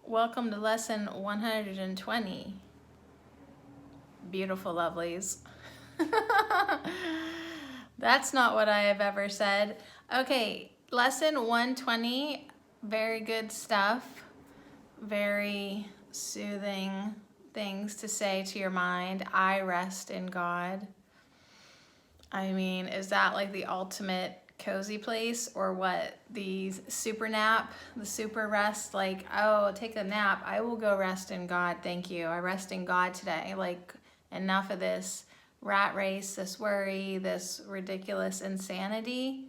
Welcome to lesson 120. Beautiful lovelies. That's not what I have ever said. Okay, lesson 120, very good stuff. Very soothing things to say to your mind. I rest in God. I mean, is that like the ultimate cozy place, or what? The super nap, the super rest, like, oh, take a nap. I will go rest in God. Thank you. I rest in God today. Like, enough of this rat race, this worry, this ridiculous insanity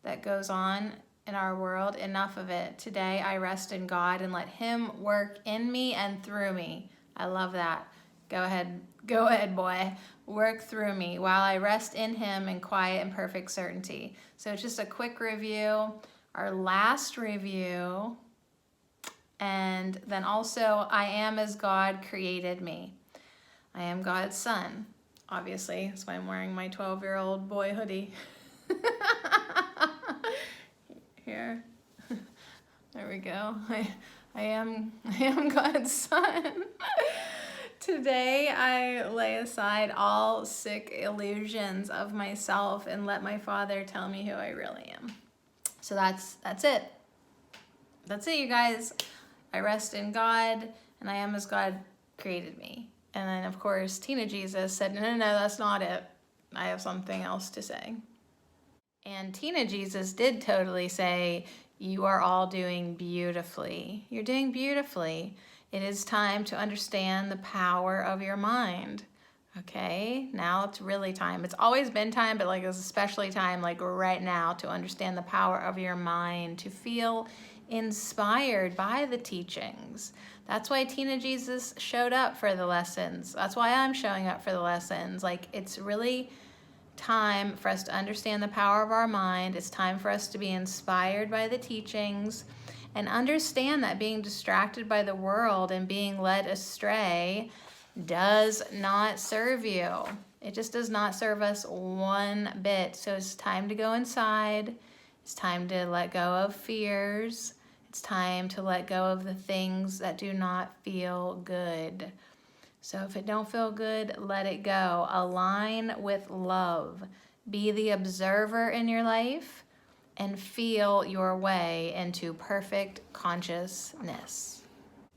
that goes on in our world. Enough of it. Today I rest in God and let Him work in me and through me. I love that. Go ahead, boy. Work through me while I rest in Him in quiet and perfect certainty. So it's just a quick review, our last review, and then also, I am as God created me. I am God's son, obviously. That's why I'm wearing my 12-year-old boy hoodie. Here. There we go. I am God's son. Today, I lay aside all sick illusions of myself and let my Father tell me who I really am. So that's it. That's it, you guys. I rest in God, and I am as God created me. And then, of course, Tina Jesus said, no, that's not it. I have something else to say. And Tina Jesus did totally say, you are all doing beautifully. You're doing beautifully. It is time to understand the power of your mind. Okay, now it's really time. It's always been time, but like it's especially time, like right now, to understand the power of your mind, to feel inspired by the teachings. That's why Tina Jesus showed up for the lessons. That's why I'm showing up for the lessons. Like, it's really time for us to understand the power of our mind. It's time for us to be inspired by the teachings and understand that being distracted by the world and being led astray does not serve you. It just does not serve us one bit. So it's time to go inside. It's time to let go of fears. It's time to let go of the things that do not feel good. So if it don't feel good, let it go. Align with love. Be the observer in your life and feel your way into perfect consciousness.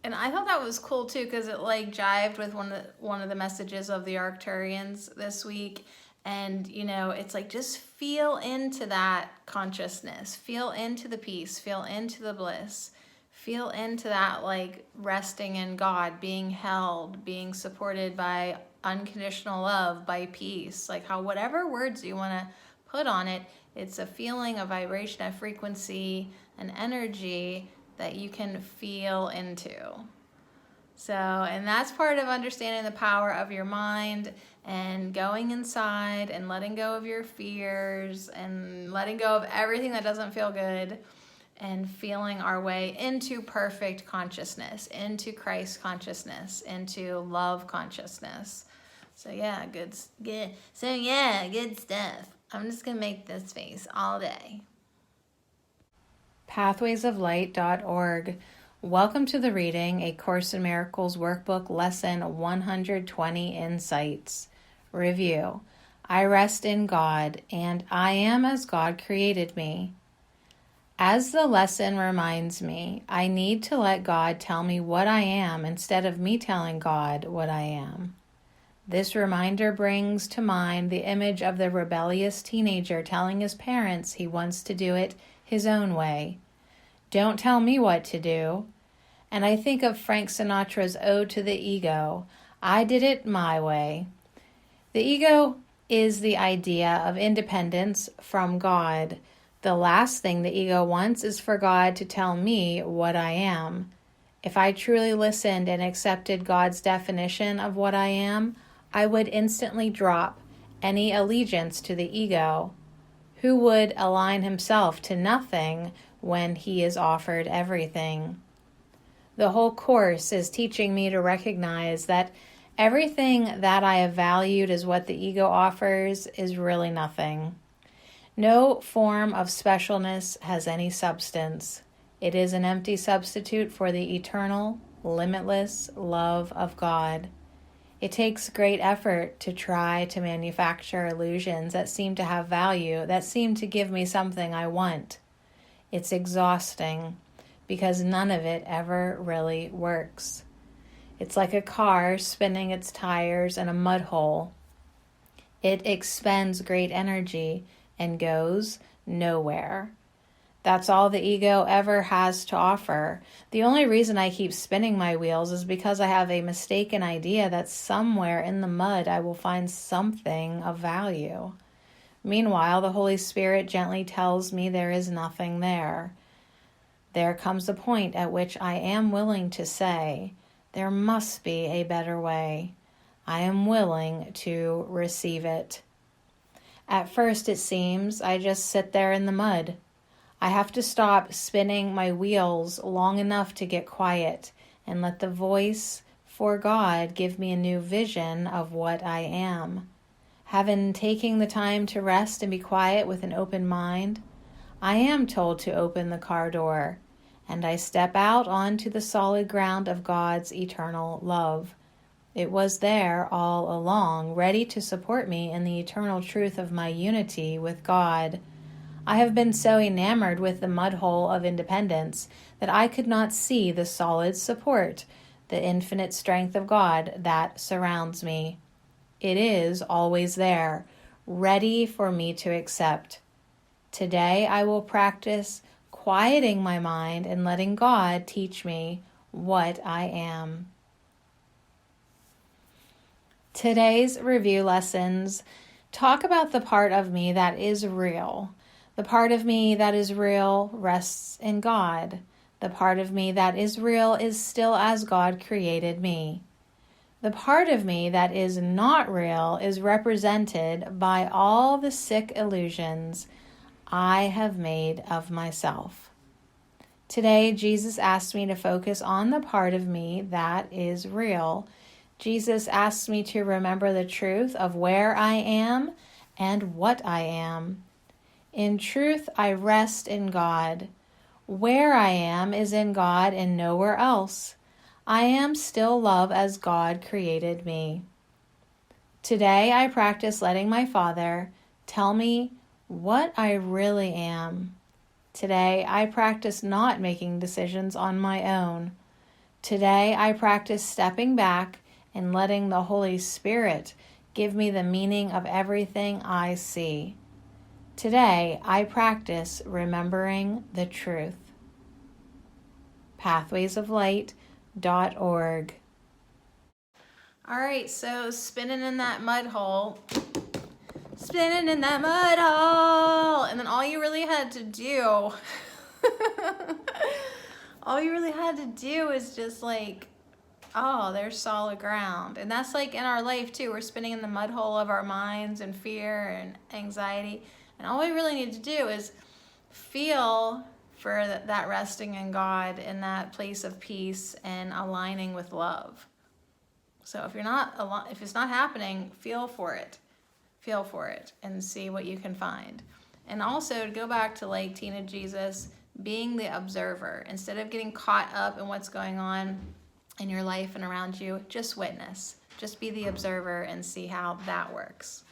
And I thought that was cool too, because it like jived with one of the messages of the Arcturians this week. And you know, it's like, just feel into that consciousness, feel into the peace, feel into the bliss, feel into that like resting in God, being held, being supported by unconditional love, by peace, like how whatever words you want to put on it, it's a feeling, a vibration, a frequency, an energy that you can feel into. So, and that's part of understanding the power of your mind and going inside and letting go of your fears and letting go of everything that doesn't feel good and feeling our way into perfect consciousness, into Christ consciousness, into love consciousness. So yeah, good stuff. I'm just going to make this face all day. Pathwaysoflight.org. Welcome to the reading, A Course in Miracles Workbook, Lesson 120, Insights. Review. I rest in God, and I am as God created me. As the lesson reminds me, I need to let God tell me what I am instead of me telling God what I am. This reminder brings to mind the image of the rebellious teenager telling his parents he wants to do it his own way. Don't tell me what to do. And I think of Frank Sinatra's Ode to the Ego. I did it my way. The ego is the idea of independence from God. The last thing the ego wants is for God to tell me what I am. If I truly listened and accepted God's definition of what I am, I would instantly drop any allegiance to the ego. Who would align himself to nothing when he is offered everything? The whole course is teaching me to recognize that everything that I have valued as what the ego offers is really nothing. No form of specialness has any substance. It is an empty substitute for the eternal, limitless love of God. It takes great effort to try to manufacture illusions that seem to have value, that seem to give me something I want. It's exhausting because none of it ever really works. It's like a car spinning its tires in a mud hole. It expends great energy and goes nowhere. That's all the ego ever has to offer. The only reason I keep spinning my wheels is because I have a mistaken idea that somewhere in the mud I will find something of value. Meanwhile, the Holy Spirit gently tells me there is nothing there. There comes a point at which I am willing to say, there must be a better way. I am willing to receive it. At first, it seems, I just sit there in the mud. I have to stop spinning my wheels long enough to get quiet and let the voice for God give me a new vision of what I am. Having taken the time to rest and be quiet with an open mind, I am told to open the car door, and I step out onto the solid ground of God's eternal love. It was there all along, ready to support me in the eternal truth of my unity with God. I have been so enamored with the mud hole of independence that I could not see the solid support, the infinite strength of God that surrounds me. It is always there, ready for me to accept. Today I will practice quieting my mind and letting God teach me what I am. Today's review lessons talk about the part of me that is real. The part of me that is real rests in God. The part of me that is real is still as God created me. The part of me that is not real is represented by all the sick illusions I have made of myself. Today, Jesus asked me to focus on the part of me that is real. Jesus asks me to remember the truth of where I am and what I am. In truth, I rest in God. Where I am is in God and nowhere else. I am still love as God created me. Today, I practice letting my Father tell me what I really am. Today, I practice not making decisions on my own. Today, I practice stepping back and letting the Holy Spirit give me the meaning of everything I see. Today, I practice remembering the truth. pathwaysoflight.org. All right, so spinning in that mud hole. Spinning in that mud hole. And then all you really had to do, is just there's solid ground. And that's like in our life too. We're spinning in the mud hole of our minds and fear and anxiety. And all we really need to do is feel for that resting in God in that place of peace and aligning with love. So if it's not happening, feel for it and see what you can find. And also to go back to like Tina Jesus, being the observer instead of getting caught up in what's going on in your life and around you. Just witness, just be the observer and see how that works.